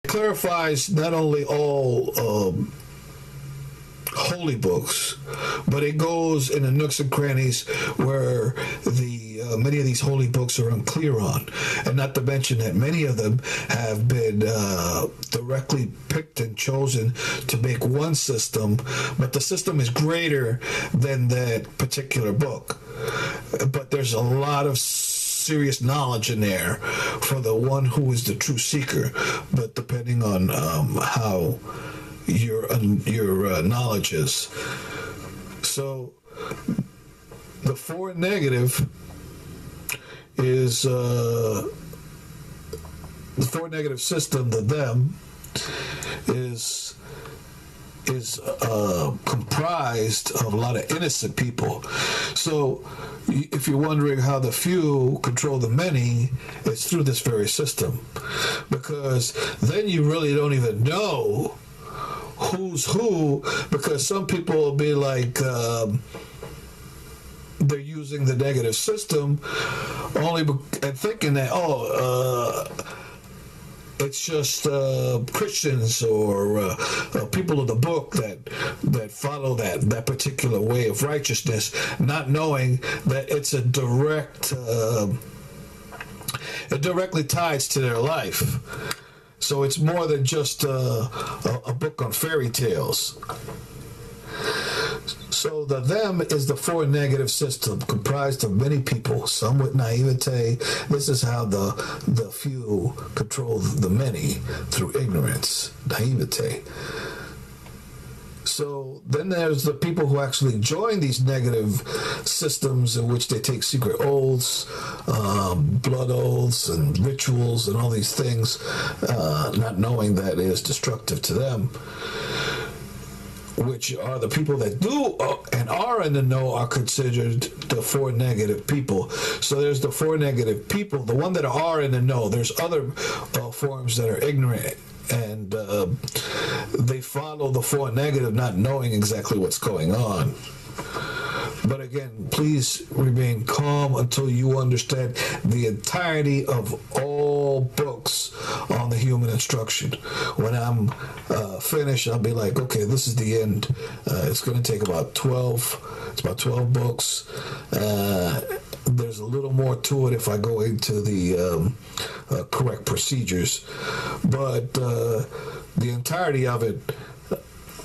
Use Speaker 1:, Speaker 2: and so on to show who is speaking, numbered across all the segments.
Speaker 1: clarifies not only all holy books, but it goes in the nooks and crannies where the many of these holy books are unclear on, and not to mention that many of them have been directly picked and chosen to make one system, but the system is greater than that particular book. But there's a lot of serious knowledge in there for the one who is the true seeker, but depending on how your knowledge is. So the four negative is the four negative system, the them, is comprised of a lot of innocent people. So if you're wondering how the few control the many, it's through this very system, because then you really don't even know who's who, because some people will be like they're using the negative system only and thinking that it's just Christians or people of the book that follow that particular way of righteousness, not knowing that it's a direct it directly ties to their life. So it's more than just a book on fairy tales. So the them is the four negative system, comprised of many people, some with naivete. This is how the few control the many, through ignorance, naivete. So then there's the people who actually join these negative systems in which they take secret oaths, blood oaths and rituals and all these things, not knowing that it is destructive to them, which are the people that do and are in the know are considered the four negative people. So there's the four negative people, the one that are in the know. There's other forms that are ignorant, and they follow the four negative, not knowing exactly what's going on. But again, please remain calm until you understand the entirety of all books on the human instruction. When I'm finished, I'll be like, okay, this is the end. It's going to take about 12 books. There's a little more to it if I go into the correct procedures. But the entirety of it,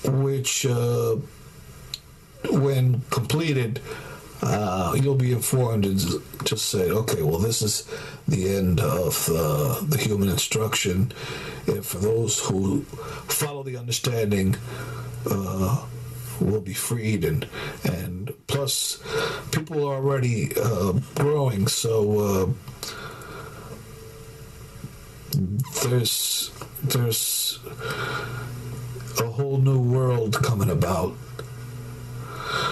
Speaker 1: which when completed, you'll be informed and just say, okay, well, this is the end of the human instruction. And for those who follow the understanding, will be freed. And plus, people are already growing, so there's a whole new world coming about.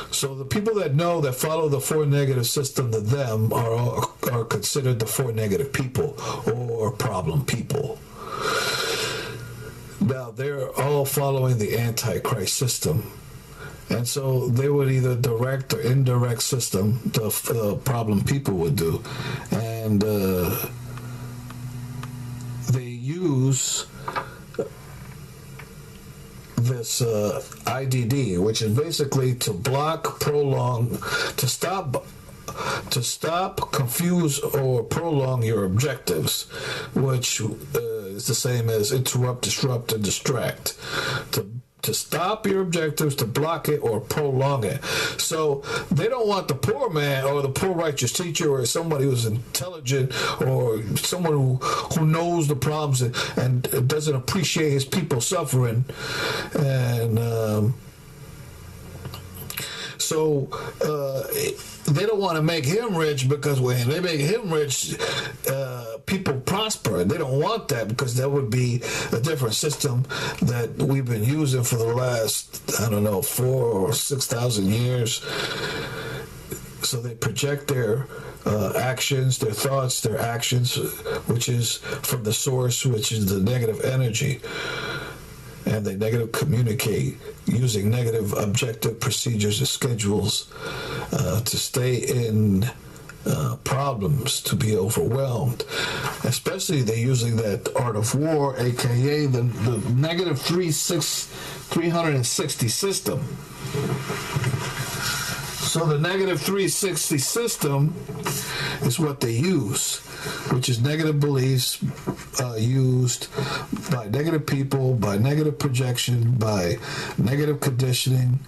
Speaker 1: So the people that know, that follow the four negative system, the them, are considered the four negative people or problem people. Now, they're all following the Antichrist system. And so they would either direct or indirect system, the problem people would do. And they use this IDD, which is basically to block, prolong, to stop, confuse, or prolong your objectives, which is the same as interrupt, disrupt, and distract. To stop your objectives, to block it, or prolong it. So they don't want the poor man or the poor righteous teacher or somebody who's intelligent or someone who knows the problems and doesn't appreciate his people suffering. And so they don't want to make him rich, because when they make him rich, people prosper. They don't want that, because that would be a different system that we've been using for the last, 4,000 or 6,000 years. So they project their actions, their thoughts, their actions, which is from the source, which is the negative energy. And they negative communicate using negative objective procedures and schedules to stay in problems, to be overwhelmed. Especially they're using that art of war, aka the negative 360 system. So the negative 360 system is what they use, which is negative beliefs used by negative people, by negative projection, by negative conditioning,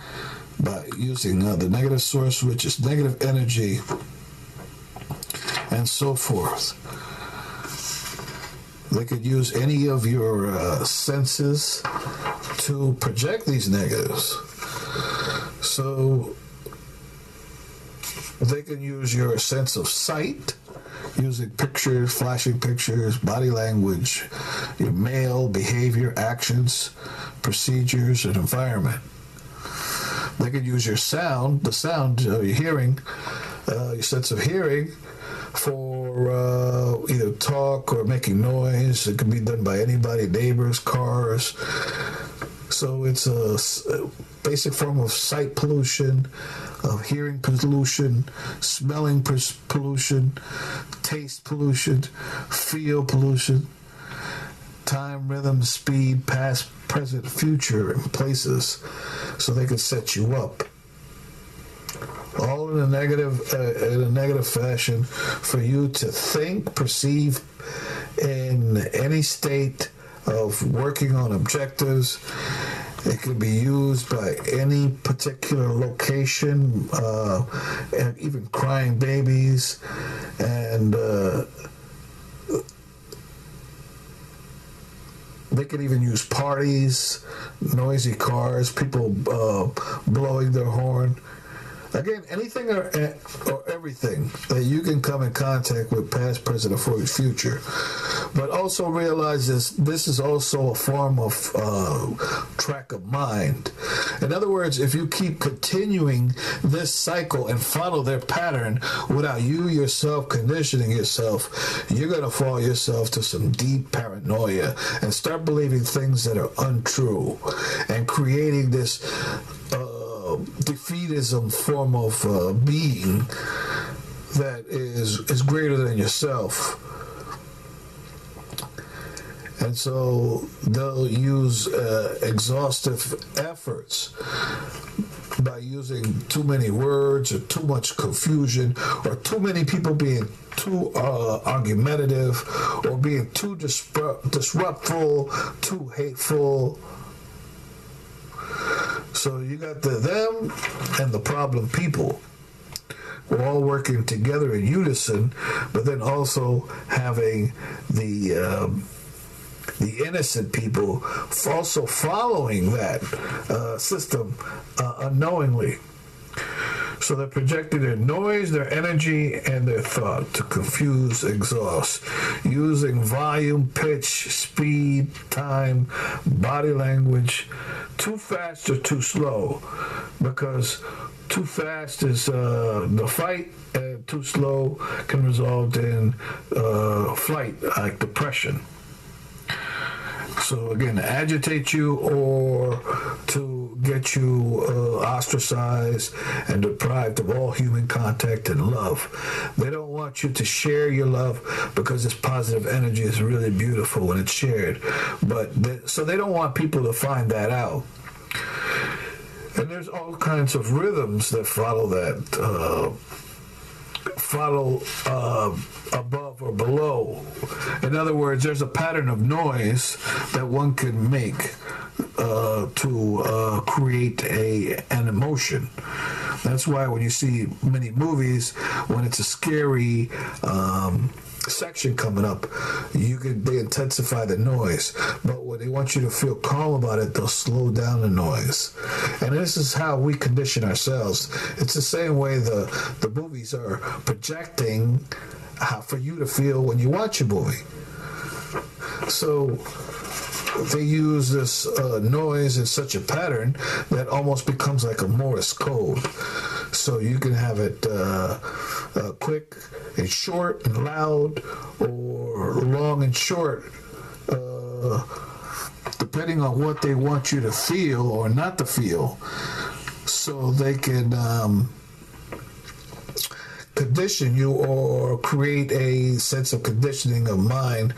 Speaker 1: by using the negative source, which is negative energy, and so forth. They could use any of your senses to project these negatives. So they can use your sense of sight, using pictures, flashing pictures, body language, your male behavior, actions, procedures, and environment. They could use your sound, the sound, your hearing, your sense of hearing, for either talk or making noise. It can be done by anybody, neighbors, cars. So it's a basic form of sight pollution, of hearing pollution, smelling pollution, taste pollution, feel pollution, time, rhythm, speed, past, present, future, and places, so they can set you up. All in a negative fashion, for you to think, perceive in any state of working on objectives. It can be used by any particular location, and even crying babies, and they could even use parties, noisy cars, people blowing their horn. Again, anything or everything that you can come in contact with, past, present, or future. But also realize this is also a form of track of mind. In other words, if you keep continuing this cycle and follow their pattern without you yourself conditioning yourself, you're going to fall yourself to some deep paranoia and start believing things that are untrue and creating this defeatism form of being that is greater than yourself. And so they'll use exhaustive efforts by using too many words or too much confusion or too many people being too argumentative or being too disruptful, too hateful. So you got them and the problem people. We're all working together in unison, but then also having the innocent people also following that system unknowingly. So they're projecting their noise, their energy, and their thought to confuse, exhaust, using volume, pitch, speed, time, body language, too fast or too slow, because too fast is the fight, and too slow can result in flight, like depression. So again, to agitate you or to get you ostracized and deprived of all human contact and love. They don't want you to share your love because this positive energy is really beautiful when it's shared. So they don't want people to find that out. And there's all kinds of rhythms that follow that. Above or below. In other words, there's a pattern of noise that one can make to create an emotion. That's why when you see many movies, when it's a scary section coming up, they intensify the noise. But when they want you to feel calm about it, they'll slow down the noise. And this is how we condition ourselves. It's the same way the movies are projecting how for you to feel when you watch a movie. So they use this noise in such a pattern that almost becomes like a Morse code. So you can have it quick and short and loud, or long and short, depending on what they want you to feel or not to feel. So they can condition you or create a sense of conditioning of mind.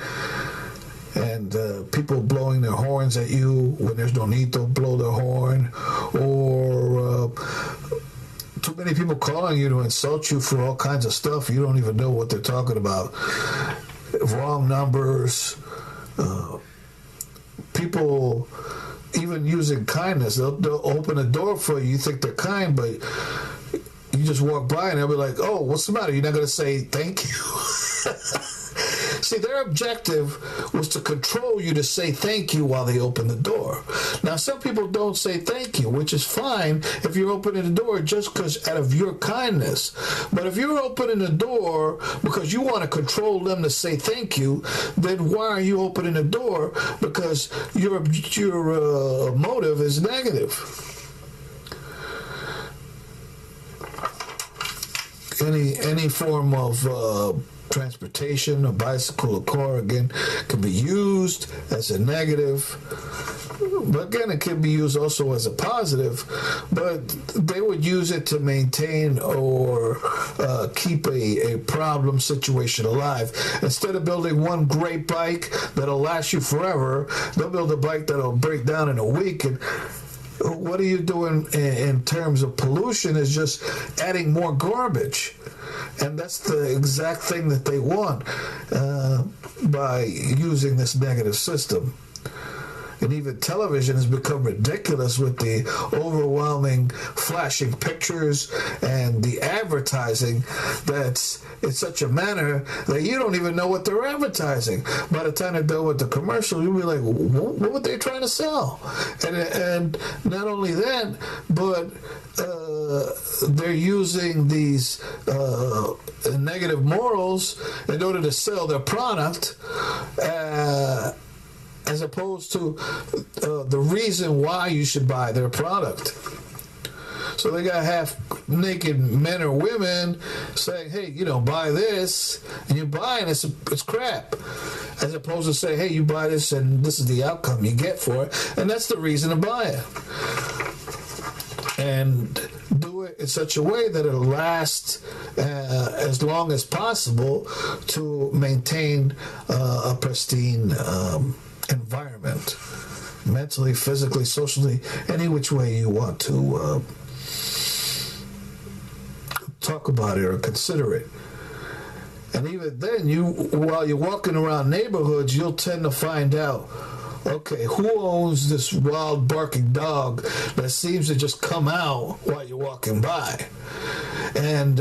Speaker 1: And people blowing their horns at you when there's no need to blow their horn, or too many people calling you to insult you for all kinds of stuff. You don't even know what they're talking about. Wrong numbers. People even using kindness. They'll open a door for you. You think they're kind, but you just walk by and they'll be like, "Oh, what's the matter? You're not going to say thank you?" See, their objective was to control you to say thank you while they open the door. Now, some people don't say thank you, which is fine if you're opening the door just because out of your kindness. But if you're opening the door because you want to control them to say thank you, then why are you opening the door? Because your motive is negative. Any form of transportation, a bicycle, a car, again, can be used as a negative. But again, it can be used also as a positive. But they would use it to maintain or keep a problem situation alive. Instead of building one great bike that'll last you forever, they'll build a bike that'll break down in a week. And what are you doing in terms of pollution is just adding more garbage. And that's the exact thing that they want by using this negative system. And even television has become ridiculous with the overwhelming flashing pictures and the advertising that's in such a manner that you don't even know what they're advertising. By the time they're done with the commercial, you'll be like, what were they trying to sell? And not only that, but they're using these negative morals in order to sell their product, as opposed to the reason why you should buy their product. So they got half-naked men or women saying, hey, buy this, and you buy it, and it's crap. As opposed to say, hey, you buy this, and this is the outcome you get for it, and that's the reason to buy it. And do it in such a way that it'll last as long as possible to maintain a pristine environment, mentally, physically, socially, any which way you want to talk about it or consider it. And even then, while you're walking around neighborhoods, you'll tend to find out, okay, who owns this wild barking dog that seems to just come out while you're walking by? And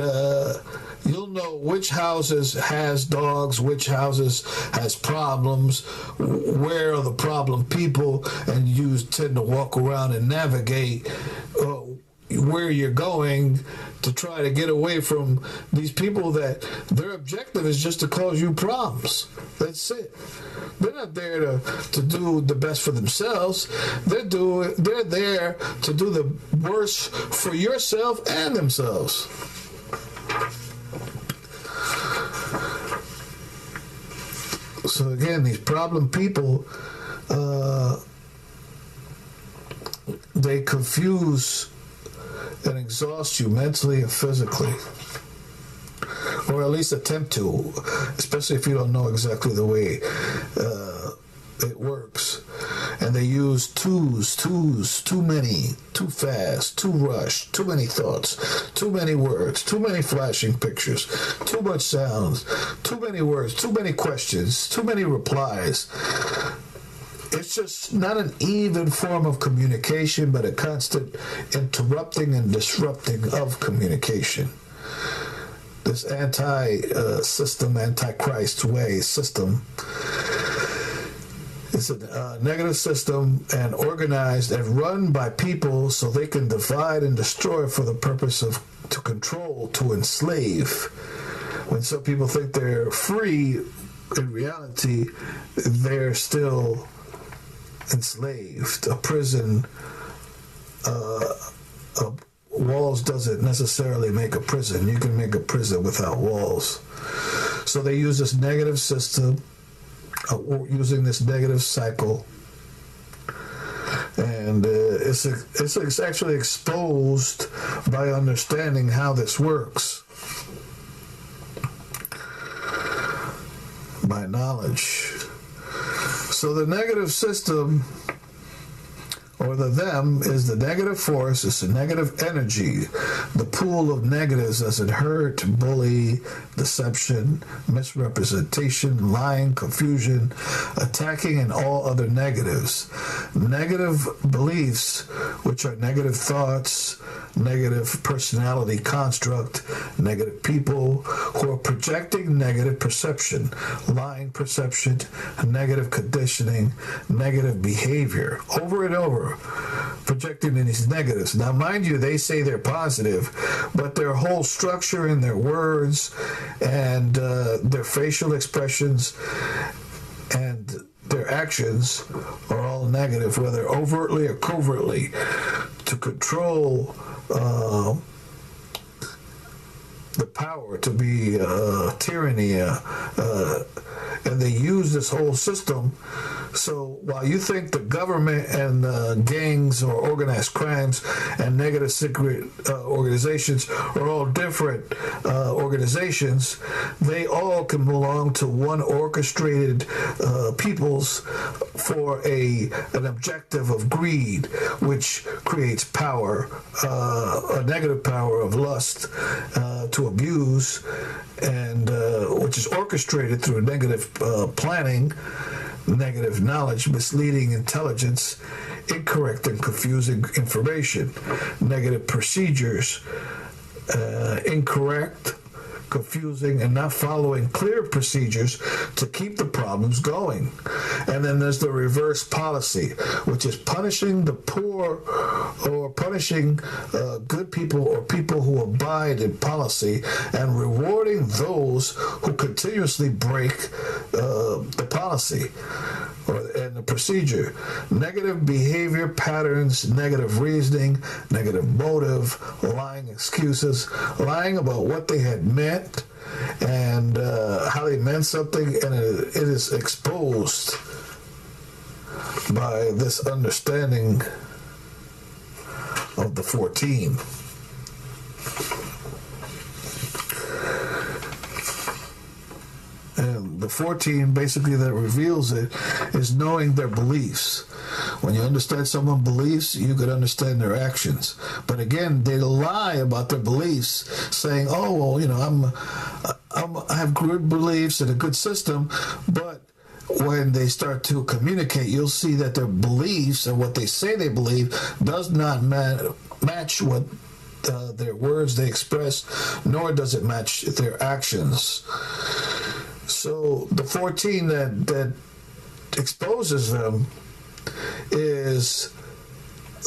Speaker 1: you'll know which houses has dogs, which houses has problems, where are the problem people, and you tend to walk around and navigate where you're going to try to get away from these people that their objective is just to cause you problems. That's it. They're not there to do the best for themselves. They're there to do the worst for yourself and themselves. So again, these problem people, they confuse and exhaust you mentally and physically, or at least attempt to, especially if you don't know exactly the way it works. And they use twos, too many, too fast, too rushed, too many thoughts, too many words, too many flashing pictures, too much sounds, too many words, too many questions, too many replies. It's just not an even form of communication, but a constant interrupting and disrupting of communication. This anti-system, anti-Christ way system is a negative system and organized and run by people so they can divide and destroy for the purpose of to control, to enslave. When some people think they're free, in reality, they're still enslaved. A prison, walls doesn't necessarily make a prison. You can make a prison without walls. So they use this negative system, using this negative cycle, and it's actually exposed by understanding how this works. by knowledge. So the negative system, or the them, is the negative force, it's the negative energy, the pool of negatives as it hurt, bully, deception, misrepresentation, lying, confusion, attacking, and all other negatives. Negative beliefs, which are negative thoughts, negative personality construct, negative people who are projecting negative perception, lying perception, negative conditioning, negative behavior, over and over, projecting in these negatives. Now, mind you, they say they're positive, but their whole structure in their words and their facial expressions and their actions are all negative, whether overtly or covertly, to control the power, to be tyranny, and they use this whole system. So while you think the government and gangs or organized crimes and negative secret organizations are all different organizations, they all can belong to one orchestrated peoples for an objective of greed, which creates power, a negative power of lust to abuse, and which is orchestrated through negative planning, negative knowledge, misleading intelligence, incorrect and confusing information, negative procedures, incorrect, confusing, and not following clear procedures to keep the problems going. And then there's the reverse policy, which is punishing the poor or punishing good people or people who abide in policy, and rewarding those who continuously break the policy and the procedure. Negative behavior patterns, negative reasoning, negative motive, lying excuses, lying about what they had meant and how they meant something, and it is exposed by this understanding of the 14. And the 14, basically, that reveals it, is knowing their beliefs. When you understand someone's beliefs, you could understand their actions. But again, they lie about their beliefs, saying, "Oh, well, you know, I have good beliefs and a good system," but when they start to communicate, you'll see that their beliefs and what they say they believe does not match what their words they express, nor does it match their actions. So the 14 that exposes them is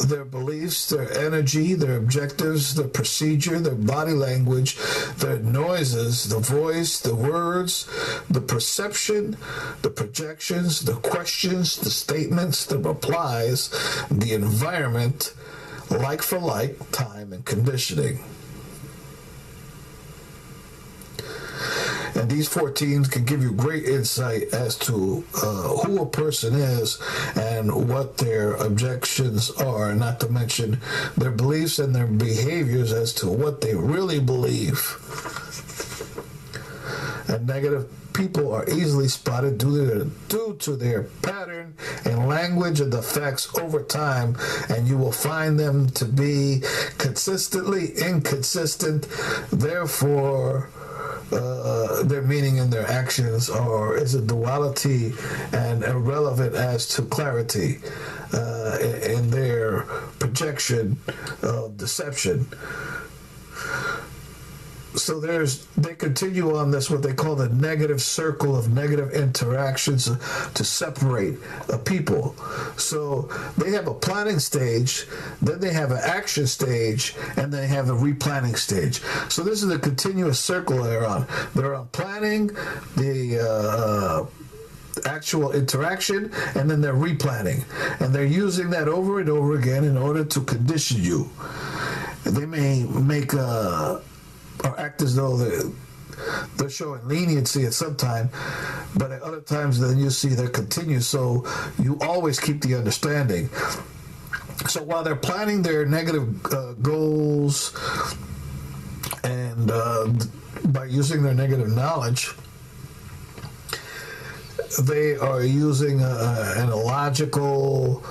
Speaker 1: their beliefs, their energy, their objectives, their procedure, their body language, their noises, the voice, the words, the perception, the projections, the questions, the statements, the replies, the environment, like for like, time and conditioning. And these 14s can give you great insight as to who a person is and what their objections are, not to mention their beliefs and their behaviors as to what they really believe. And negative people are easily spotted due to their pattern and language and the facts over time, and you will find them to be consistently inconsistent. Therefore, their meaning and their actions is a duality and irrelevant as to clarity in their projection of deception. So they continue on this, what they call the negative circle of negative interactions to separate people. So they have a planning stage, then they have an action stage, and they have a replanning stage. So this is a continuous circle they're on. They're on planning, the actual interaction, and then they're replanning. And they're using that over and over again in order to condition you. They may make or act as though they're showing leniency at some time, but at other times then you see they're continuous, so you always keep the understanding. So while they're planning their negative goals and by using their negative knowledge, they are using an illogical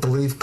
Speaker 1: belief